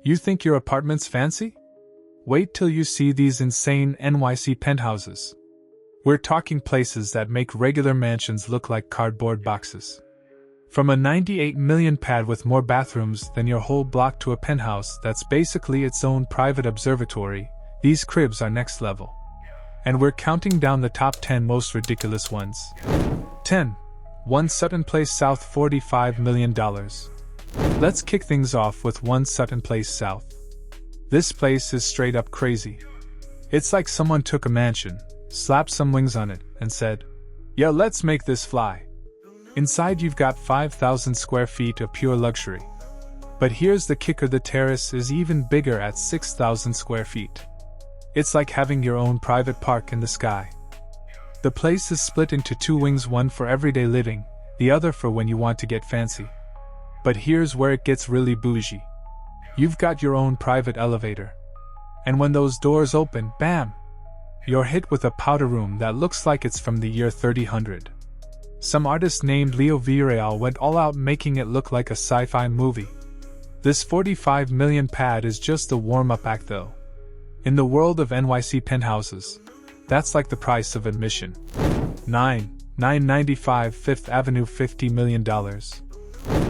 You think your apartment's fancy? Wait till you see these insane NYC penthouses. We're talking places that make regular mansions look like cardboard boxes. From a 98 million pad with more bathrooms than your whole block to a penthouse that's basically its own private observatory, these cribs are next level. And we're counting down the top 10 most ridiculous ones. 10. 1 Sutton Place South, $45 million. Let's kick things off with 1 Sutton Place South. This place is straight up crazy. It's like someone took a mansion, slapped some wings on it, and said, "Yo, let's make this fly." Inside you've got 5,000 square feet of pure luxury. But here's the kicker: the terrace is even bigger at 6,000 square feet. It's like having your own private park in the sky. The place is split into 2 wings, one for everyday living, the other for when you want to get fancy. But here's where it gets really bougie. You've got your own private elevator. And when those doors open, bam! You're hit with a powder room that looks like it's from the year 3000. Some artist named Leo Villarreal went all out making it look like a sci-fi movie. This 45 million pad is just a warm-up act though. In the world of NYC penthouses, that's like the price of admission. 995 Fifth Avenue, $50 million.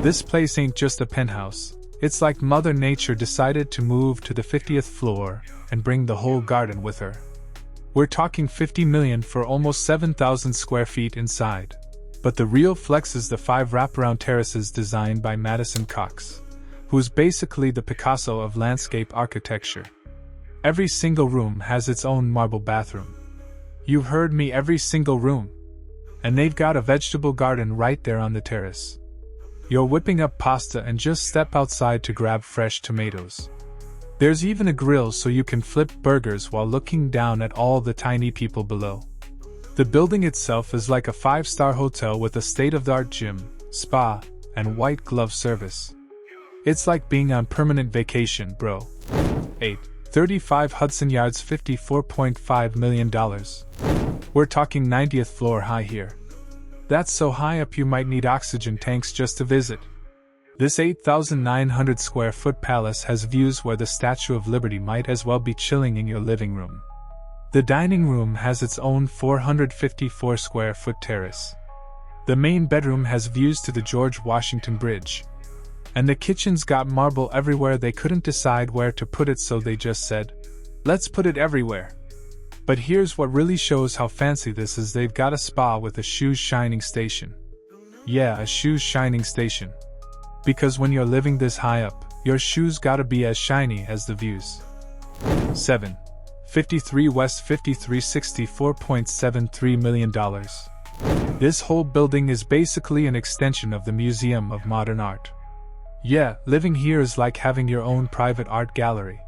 This place ain't just a penthouse, it's like Mother Nature decided to move to the 50th floor and bring the whole garden with her. We're talking $50 million for almost 7,000 square feet inside. But the real flex is the 5 wraparound terraces designed by Madison Cox, who's basically the Picasso of landscape architecture. Every single room has its own marble bathroom. You heard me, every single room. And they've got a vegetable garden right there on the terrace. You're whipping up pasta and just step outside to grab fresh tomatoes. There's even a grill so you can flip burgers while looking down at all the tiny people below. The building itself is like a 5-star hotel with a state-of-the-art gym, spa, and white glove service. It's like being on permanent vacation, bro. 8. 35 Hudson Yards, $54.5 million. We're talking 90th floor high here. That's so high up you might need oxygen tanks just to visit. This 8,900 square foot palace has views where the Statue of Liberty might as well be chilling in your living room. The dining room has its own 454 square foot terrace. The main bedroom has views to the George Washington Bridge. And the kitchen's got marble everywhere. They couldn't decide where to put it, so they just said, "Let's put it everywhere." But here's what really shows how fancy this is: they've got a spa with a shoes shining station. Yeah, a shoes shining station. Because when you're living this high up, your shoes gotta be as shiny as the views. 7. 53 West 53, $64.73 million. This whole building is basically an extension of the Museum of Modern Art. Yeah, living here is like having your own private art gallery.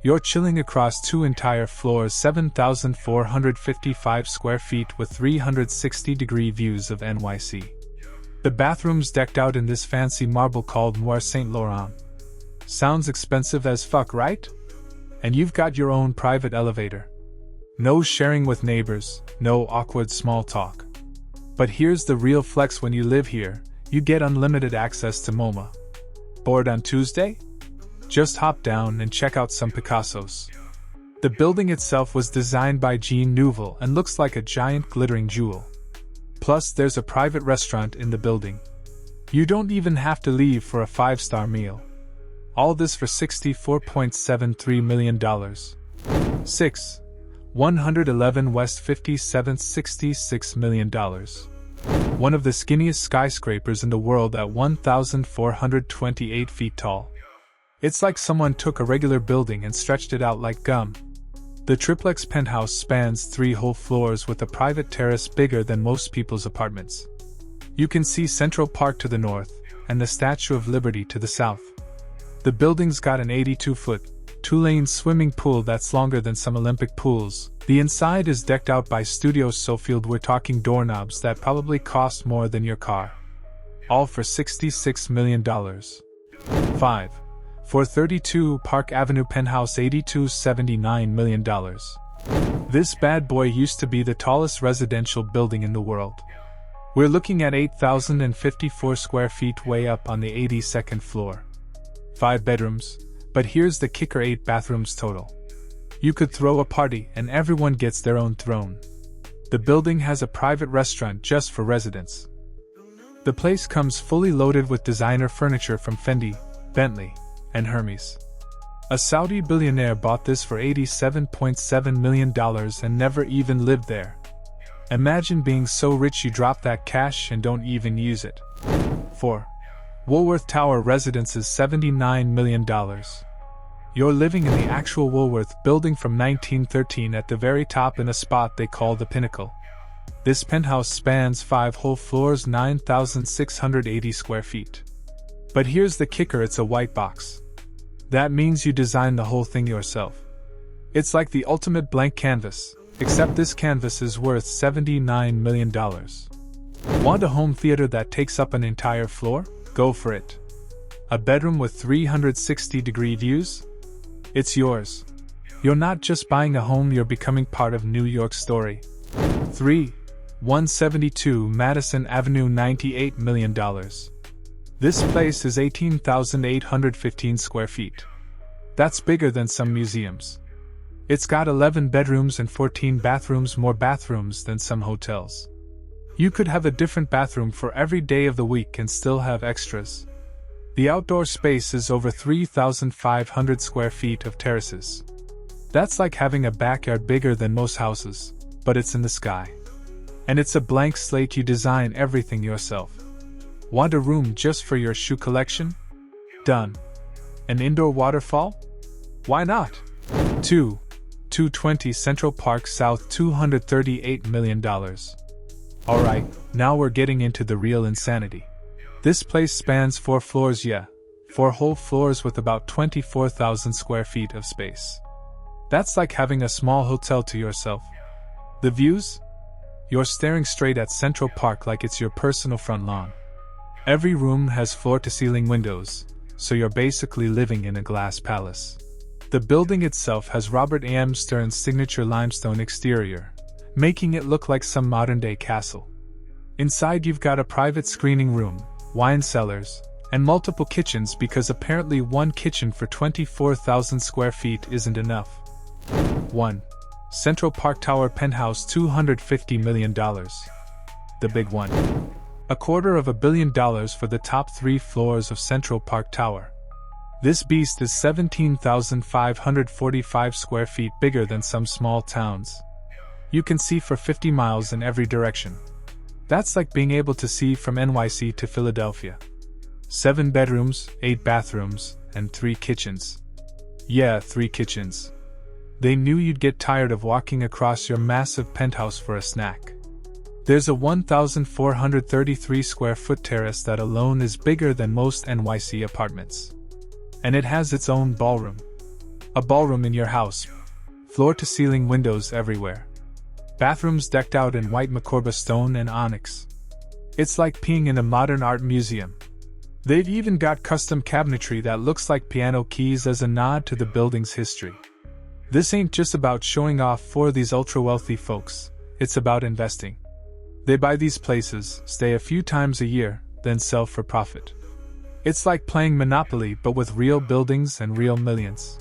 You're chilling across 2 entire floors, 7,455 square feet with 360-degree views of NYC. The bathroom's decked out in this fancy marble called Noir Saint Laurent. Sounds expensive as fuck, right? And you've got your own private elevator. No sharing with neighbors, no awkward small talk. But here's the real flex: when you live here, you get unlimited access to MoMA. Bored on Tuesday? Just hop down and check out some Picassos. The building itself was designed by Jean Nouvel and looks like a giant glittering jewel. Plus, there's a private restaurant in the building. You don't even have to leave for a 5-star meal. All this for $64.73 million. 6. 111 West 57th, $66 million. One of the skinniest skyscrapers in the world at 1,428 feet tall. It's like someone took a regular building and stretched it out like gum. The triplex penthouse spans 3 whole floors with a private terrace bigger than most people's apartments. You can see Central Park to the north, and the Statue of Liberty to the south. The building's got an 82-foot, 2-lane swimming pool that's longer than some Olympic pools. The inside is decked out by studios so filled we're talking doorknobs that probably cost more than your car. All for $66 million. 5. 432 Park Avenue Penthouse, $82.79 million. This bad boy used to be the tallest residential building in the world. We're looking at 8,054 square feet way up on the 82nd floor. 5 bedrooms, But here's the kicker: 8 bathrooms total. You could throw a party and everyone gets their own throne. The building has a private restaurant just for residents. The place comes fully loaded with designer furniture from Fendi, Bentley, and Hermes. A Saudi billionaire bought this for $87.7 million and never even lived there. Imagine being so rich you drop that cash and don't even use it. 4. Woolworth Tower Residences, $79 million. You're living in the actual Woolworth building from 1913 at the very top in a spot they call the Pinnacle. This penthouse spans 5 whole floors, 9,680 square feet. But here's the kicker: it's a white box. That means you design the whole thing yourself. It's like the ultimate blank canvas, except this canvas is worth $79 million. Want a home theater that takes up an entire floor? Go for it. A bedroom with 360-degree views? It's yours. You're not just buying a home, you're becoming part of New York's story. 3. 172 Madison Avenue, $98 million. This place is 18,815 square feet. That's bigger than some museums. It's got 11 bedrooms and 14 bathrooms, more bathrooms than some hotels. You could have a different bathroom for every day of the week and still have extras. The outdoor space is over 3,500 square feet of terraces. That's like having a backyard bigger than most houses, but it's in the sky. And it's a blank slate, you design everything yourself. Want a room just for your shoe collection? Done. An indoor waterfall? Why not? 2. 220 Central Park South, $238 million. Alright, now we're getting into the real insanity. This place spans 4 floors, 4 whole floors with about 24,000 square feet of space. That's like having a small hotel to yourself. The views? You're staring straight at Central Park like it's your personal front lawn. Every room has floor-to-ceiling windows, so you're basically living in a glass palace. The building itself has Robert A.M. Stern's signature limestone exterior, making it look like some modern-day castle. Inside you've got a private screening room, wine cellars, and multiple kitchens, because apparently one kitchen for 24,000 square feet isn't enough. 1. Central Park Tower Penthouse, $250 million. The big one. $250 million for the top 3 floors of Central Park Tower. This beast is 17,545 square feet, bigger than some small towns. You can see for 50 miles in every direction. That's like being able to see from NYC to Philadelphia. 7 bedrooms, 8 bathrooms, and 3 kitchens. 3 kitchens. They knew you'd get tired of walking across your massive penthouse for a snack. There's a 1,433 square foot terrace that alone is bigger than most NYC apartments. And it has its own ballroom. A ballroom in your house. Floor-to-ceiling windows everywhere. Bathrooms decked out in white Macorba stone and onyx. It's like peeing in a modern art museum. They've even got custom cabinetry that looks like piano keys as a nod to the building's history. This ain't just about showing off for these ultra-wealthy folks, it's about investing. They buy these places, stay a few times a year, then sell for profit. It's like playing Monopoly but with real buildings and real millions.